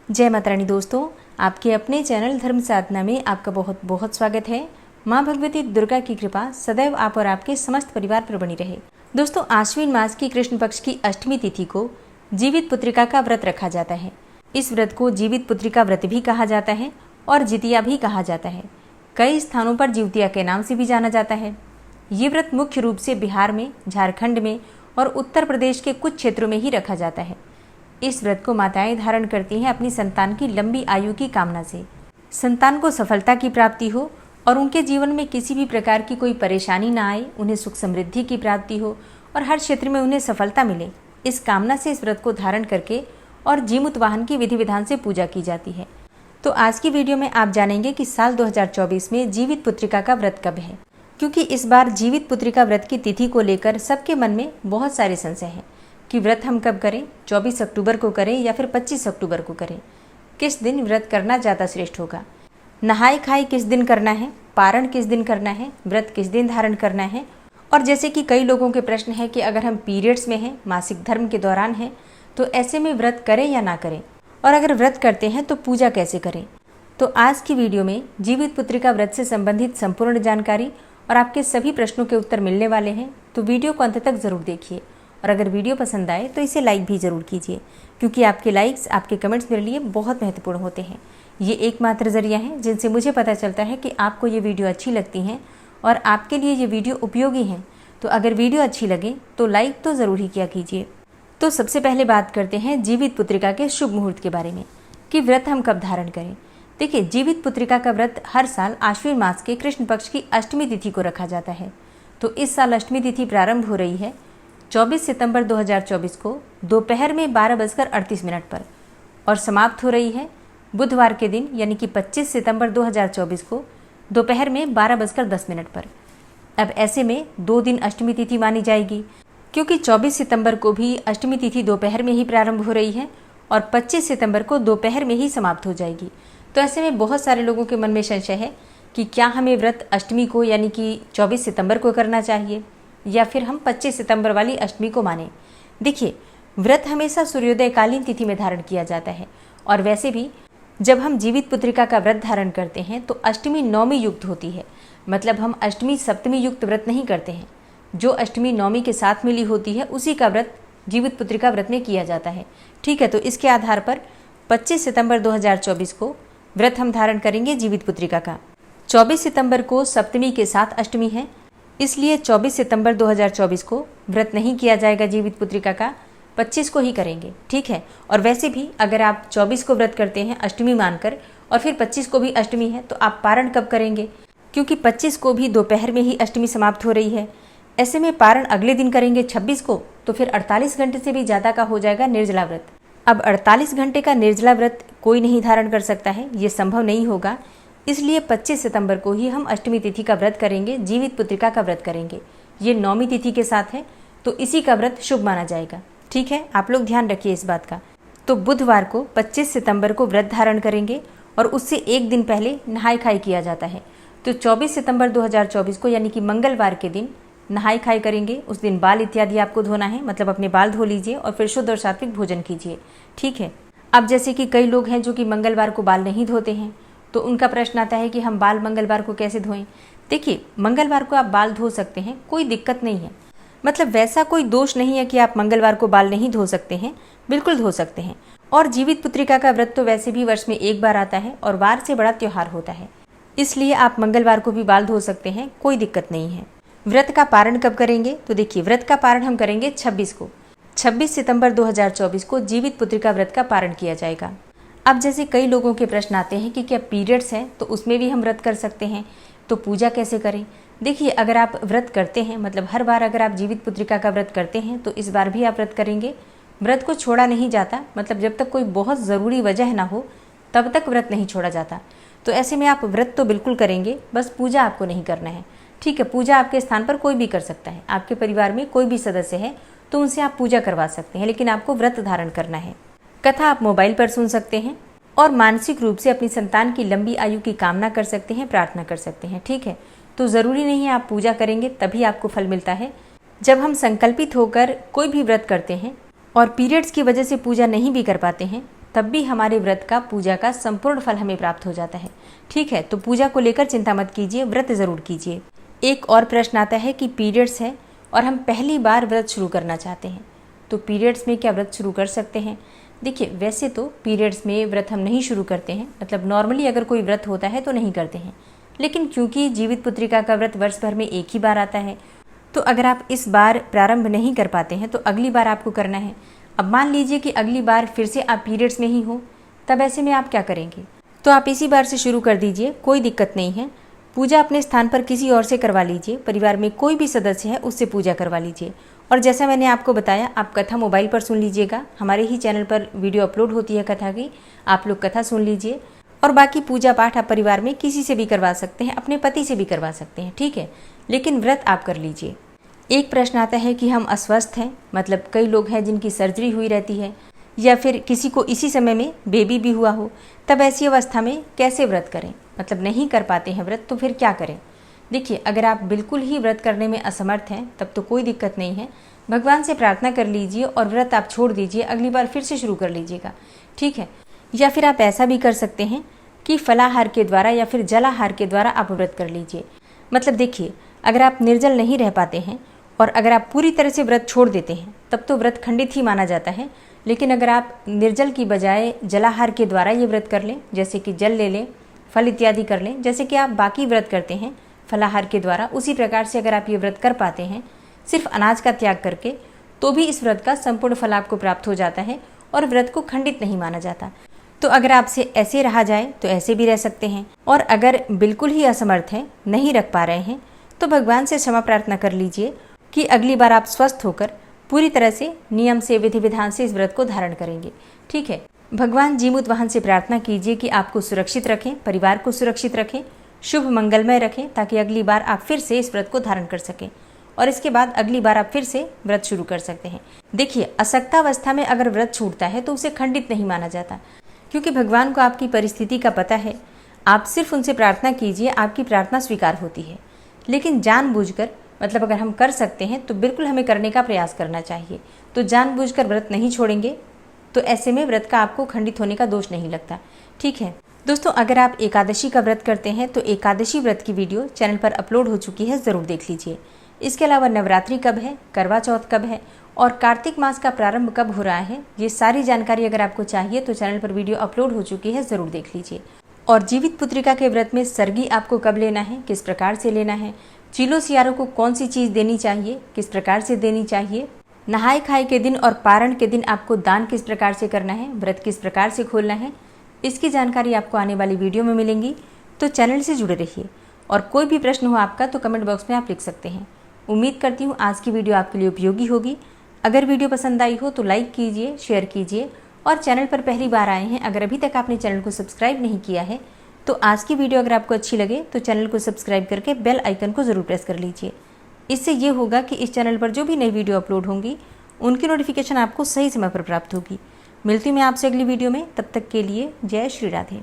जय माता रानी दोस्तों, आपके अपने चैनल धर्म साधना में आपका बहुत बहुत स्वागत है। माँ भगवती दुर्गा की कृपा सदैव आप और आपके समस्त परिवार पर बनी रहे। दोस्तों, आश्विन मास की कृष्ण पक्ष की अष्टमी तिथि को जीवित पुत्रिका का व्रत रखा जाता है। इस व्रत को जीवित पुत्रिका व्रत भी कहा जाता है और जितिया भी कहा जाता है। कई स्थानों पर जितिया के नाम से भी जाना जाता है। ये व्रत मुख्य रूप से बिहार में, झारखंड में और उत्तर प्रदेश के कुछ क्षेत्रों में ही रखा जाता है। इस व्रत को माताएं धारण करती हैं अपनी संतान की लंबी आयु की कामना से, संतान को सफलता की प्राप्ति हो और उनके जीवन में किसी भी प्रकार की कोई परेशानी ना आए, उन्हें सुख समृद्धि की प्राप्ति हो और हर क्षेत्र में उन्हें सफलता मिले। इस कामना से इस व्रत को धारण करके और जीमूत वाहन की विधि विधान से पूजा की जाती है। तो आज की वीडियो में आप जानेंगे कि साल 2024 में जीवित पुत्रिका का व्रत कब है, क्योंकि इस बार जीवित पुत्रिका व्रत की तिथि को लेकर सबके मन में बहुत सारे संशय हैं कि व्रत हम कब करें, 24 अक्टूबर को करें या फिर 25 अक्टूबर को करें, किस दिन व्रत करना ज़्यादा श्रेष्ठ होगा, नहाई खाई किस दिन करना है, पारण किस दिन करना है, व्रत किस दिन धारण करना है। और जैसे कि कई लोगों के प्रश्न है कि अगर हम पीरियड्स में हैं, मासिक धर्म के दौरान हैं, तो ऐसे में व्रत करें या ना करें, और अगर व्रत करते हैं तो पूजा कैसे करें। तो आज की वीडियो में जीवित पुत्रिका व्रत से संबंधित संपूर्ण जानकारी और आपके सभी प्रश्नों के उत्तर मिलने वाले हैं। तो वीडियो को अंत तक ज़रूर देखिए और अगर वीडियो पसंद आए तो इसे लाइक भी ज़रूर कीजिए, क्योंकि आपके लाइक्स, आपके कमेंट्स मेरे लिए बहुत महत्वपूर्ण होते हैं। ये एकमात्र ज़रिया है जिनसे मुझे पता चलता है कि आपको ये वीडियो अच्छी लगती हैं और आपके लिए ये वीडियो उपयोगी हैं। तो अगर वीडियो अच्छी लगे तो लाइक तो ज़रूर ही किया कीजिए। तो सबसे पहले बात करते हैं जीवित पुत्रिका के शुभ मुहूर्त के बारे में कि व्रत हम कब धारण करें। देखिए, जीवित पुत्रिका का व्रत हर साल आश्विन मास के कृष्ण पक्ष की अष्टमी तिथि को रखा जाता है। तो इस साल अष्टमी तिथि प्रारंभ हो रही है 24 सितंबर 2024 को दोपहर में 12:38 पर और समाप्त हो रही है बुधवार के दिन यानी कि 25 सितंबर 2024 को दोपहर में 12:10 पर। अब ऐसे में 2 दिन अष्टमी तिथि मानी जाएगी, क्योंकि 24 सितंबर को भी अष्टमी तिथि दोपहर में ही प्रारंभ हो रही है और 25 सितंबर को दोपहर में ही समाप्त हो जाएगी। तो ऐसे में बहुत सारे लोगों के मन में संशय है कि क्या हमें व्रत अष्टमी को यानी कि 24 सितंबर को करना चाहिए या फिर हम 25 सितंबर वाली अष्टमी को माने। देखिए, व्रत हमेशा सूर्योदयकालीन तिथि में धारण किया जाता है और वैसे भी जब हम जीवित पुत्रिका का व्रत धारण करते हैं तो अष्टमी नौमी युक्त होती है, मतलब हम अष्टमी सप्तमी युक्त व्रत नहीं करते हैं। जो अष्टमी नौमी के साथ मिली होती है उसी का व्रत जीवित पुत्रिका व्रत में किया जाता है। ठीक है, तो इसके आधार पर 25 सितंबर 2024 को व्रत हम धारण करेंगे जीवित पुत्रिका का। 24 सितंबर को सप्तमी के साथ अष्टमी है, इसलिए 24 सितंबर 2024 को व्रत नहीं किया जाएगा जीवित पुत्रिका का, 25 को ही करेंगे। ठीक है, और वैसे भी अगर आप 24 को व्रत करते हैं अष्टमी मानकर और फिर 25 को भी अष्टमी है, तो आप पारण कब करेंगे, क्योंकि 25 को भी दोपहर में ही अष्टमी समाप्त हो रही है। ऐसे में पारण अगले दिन करेंगे 26 को, तो फिर 48 घंटे से भी ज़्यादा का हो जाएगा निर्जला व्रत। अब 48 घंटे का निर्जला व्रत कोई नहीं धारण कर सकता है, ये संभव नहीं होगा। इसलिए 25 सितंबर को ही हम अष्टमी तिथि का व्रत करेंगे, जीवित पुत्रिका का व्रत करेंगे। ये नौमी तिथि के साथ है, तो इसी का व्रत शुभ माना जाएगा। ठीक है, आप लोग ध्यान रखिए इस बात का। तो बुधवार को 25 सितंबर को व्रत धारण करेंगे और उससे एक दिन पहले नहाई खाई किया जाता है। तो 24 सितंबर 2024 को यानी कि मंगलवार के दिन नहाई खाई करेंगे। उस दिन बाल इत्यादि आपको धोना है, मतलब अपने बाल धो लीजिए और फिर शुद्ध और सात्विक भोजन कीजिए। ठीक है, अब जैसे कि कई लोग हैं जो कि मंगलवार को बाल नहीं धोते हैं, तो उनका प्रश्न आता है कि हम बाल मंगलवार को कैसे धोएं। देखिए, मंगलवार को आप बाल धो सकते हैं, कोई दिक्कत नहीं है, मतलब वैसा कोई दोष नहीं है कि आप मंगलवार को बाल नहीं धो सकते हैं, बिल्कुल धो सकते हैं। और जीवित पुत्रिका का व्रत तो वैसे भी वर्ष में एक बार आता है और वार से बड़ा त्योहार होता है, इसलिए आप मंगलवार को भी बाल धो सकते हैं, कोई दिक्कत नहीं है। व्रत का पारण कब करेंगे, तो देखिए, व्रत का पारण हम करेंगे 26 को। 26 सितंबर 2024 को जीवित पुत्रिका व्रत का पारण किया जाएगा। अब जैसे कई लोगों के प्रश्न आते हैं कि क्या पीरियड्स हैं तो उसमें भी हम व्रत कर सकते हैं, तो पूजा कैसे करें। देखिए, अगर आप व्रत करते हैं, मतलब हर बार अगर आप जीवित पुत्रिका का व्रत करते हैं तो इस बार भी आप व्रत करेंगे। व्रत को छोड़ा नहीं जाता, मतलब जब तक कोई बहुत ज़रूरी वजह ना हो तब तक व्रत नहीं छोड़ा जाता। तो ऐसे में आप व्रत तो बिल्कुल करेंगे, बस पूजा आपको नहीं करना है। ठीक है, पूजा आपके स्थान पर कोई भी कर सकता है। आपके परिवार में कोई भी सदस्य है तो उनसे आप पूजा करवा सकते हैं, लेकिन आपको व्रत धारण करना है। कथा आप मोबाइल पर सुन सकते हैं और मानसिक रूप से अपनी संतान की लंबी आयु की कामना कर सकते हैं, प्रार्थना कर सकते हैं। ठीक है, तो ज़रूरी नहीं है आप पूजा करेंगे तभी आपको फल मिलता है। जब हम संकल्पित होकर कोई भी व्रत करते हैं और पीरियड्स की वजह से पूजा नहीं भी कर पाते हैं, तब भी हमारे व्रत का, पूजा का संपूर्ण फल हमें प्राप्त हो जाता है। ठीक है, तो पूजा को लेकर चिंता मत कीजिए, व्रत ज़रूर कीजिए। एक और प्रश्न आता है कि पीरियड्स है और हम पहली बार व्रत शुरू करना चाहते हैं, तो पीरियड्स में क्या व्रत शुरू कर सकते हैं? देखिए, वैसे तो पीरियड्स में व्रत हम नहीं शुरू करते हैं, मतलब नॉर्मली अगर कोई व्रत होता है तो नहीं करते हैं, लेकिन क्योंकि जीवित पुत्रिका का व्रत वर्ष भर में एक ही बार आता है, तो अगर आप इस बार प्रारंभ नहीं कर पाते हैं तो अगली बार आपको करना है। अब मान लीजिए कि अगली बार फिर से आप पीरियड्स में ही हो, तब ऐसे में आप क्या करेंगे? तो आप इसी बार से शुरू कर दीजिए, कोई दिक्कत नहीं है। पूजा अपने स्थान पर किसी और से करवा लीजिए, परिवार में कोई भी सदस्य है उससे पूजा करवा लीजिए। और जैसा मैंने आपको बताया, आप कथा मोबाइल पर सुन लीजिएगा, हमारे ही चैनल पर वीडियो अपलोड होती है कथा की, आप लोग कथा सुन लीजिए। और बाकी पूजा पाठ आप परिवार में किसी से भी करवा सकते हैं, अपने पति से भी करवा सकते हैं, ठीक है, लेकिन व्रत आप कर लीजिए। एक प्रश्न आता है कि हम अस्वस्थ हैं, मतलब कई लोग हैं जिनकी सर्जरी हुई रहती है, या फिर किसी को इसी समय में बेबी भी हुआ हो, तब ऐसी अवस्था में कैसे व्रत करें? मतलब नहीं कर पाते हैं व्रत, तो फिर क्या करें? देखिए, अगर आप बिल्कुल ही व्रत करने में असमर्थ हैं तब तो कोई दिक्कत नहीं है, भगवान से प्रार्थना कर लीजिए और व्रत आप छोड़ दीजिए, अगली बार फिर से शुरू कर लीजिएगा, ठीक है। या फिर आप ऐसा भी कर सकते हैं कि फलाहार के द्वारा या फिर जलाहार के द्वारा आप व्रत कर लीजिए। मतलब देखिए, अगर आप निर्जल नहीं रह पाते हैं और अगर आप पूरी तरह से व्रत छोड़ देते हैं तब तो व्रत खंडित ही माना जाता है, लेकिन अगर आप निर्जल की बजाय जलाहार के द्वारा ये व्रत कर लें, जैसे कि जल ले लें, फल इत्यादि कर लें, जैसे कि आप बाकी व्रत करते हैं फलाहार के द्वारा, उसी प्रकार से अगर आप ये व्रत कर पाते हैं सिर्फ अनाज का त्याग करके, तो भी इस व्रत का संपूर्ण फल आपको प्राप्त हो जाता है और व्रत को खंडित नहीं माना जाता। तो अगर आपसे ऐसे रहा जाए तो ऐसे भी रह सकते हैं, और अगर बिल्कुल ही असमर्थ हैं, नहीं रख पा रहे हैं, तो भगवान से क्षमा प्रार्थना कर लीजिए कि अगली बार आप स्वस्थ होकर पूरी तरह से नियम से, विधि विधान से इस व्रत को धारण करेंगे, ठीक है। भगवान जीमूत वाहन से प्रार्थना कीजिए कि आपको सुरक्षित रखें, परिवार को सुरक्षित रखें, शुभ मंगलमय रखें, ताकि अगली बार आप फिर से इस व्रत को धारण कर सकें और इसके बाद अगली बार आप फिर से व्रत शुरू कर सकते हैं। देखिए, असक्तावस्था में अगर व्रत छूटता है तो उसे खंडित नहीं माना जाता, क्योंकि भगवान को आपकी परिस्थिति का पता है। आप सिर्फ उनसे प्रार्थना कीजिए, आपकी प्रार्थना स्वीकार होती है। लेकिन जानबूझकर, मतलब अगर हम कर सकते हैं तो बिल्कुल हमें करने का प्रयास करना चाहिए। तो जानबूझकर व्रत नहीं छोड़ेंगे तो ऐसे में व्रत का आपको खंडित होने का दोष नहीं लगता, ठीक है। दोस्तों, अगर आप एकादशी का व्रत करते हैं तो एकादशी व्रत की वीडियो चैनल पर अपलोड हो चुकी है, ज़रूर देख लीजिए। इसके अलावा नवरात्रि कब है, करवा चौथ कब है और कार्तिक मास का प्रारंभ कब हो रहा है, ये सारी जानकारी अगर आपको चाहिए तो चैनल पर वीडियो अपलोड हो चुकी है, ज़रूर देख लीजिए। और जीवित पुत्रिका के व्रत में सरगी आपको कब लेना है, किस प्रकार से लेना है, चीलों सियारों को कौन सी चीज़ देनी चाहिए, किस प्रकार से देनी चाहिए, नहाय खाए के दिन और पारण के दिन आपको दान किस प्रकार से करना है, व्रत किस प्रकार से खोलना है, इसकी जानकारी आपको आने वाली वीडियो में मिलेंगी। तो चैनल से जुड़े रहिए और कोई भी प्रश्न हो आपका तो कमेंट बॉक्स में आप लिख सकते हैं। उम्मीद करती हूँ आज की वीडियो आपके लिए उपयोगी होगी। अगर वीडियो पसंद आई हो तो लाइक कीजिए, शेयर कीजिए और चैनल पर पहली बार आए हैं, अगर अभी तक आपने चैनल को सब्सक्राइब नहीं किया है तो आज की वीडियो अगर आपको अच्छी लगे तो चैनल को सब्सक्राइब करके बेल आइकन को ज़रूर प्रेस कर लीजिए। इससे ये होगा कि इस चैनल पर जो भी नई वीडियो अपलोड होंगी उनकी नोटिफिकेशन आपको सही समय पर प्राप्त होगी। मिलती हूँ मैं आपसे अगली वीडियो में, तब तक के लिए जय श्री राधे।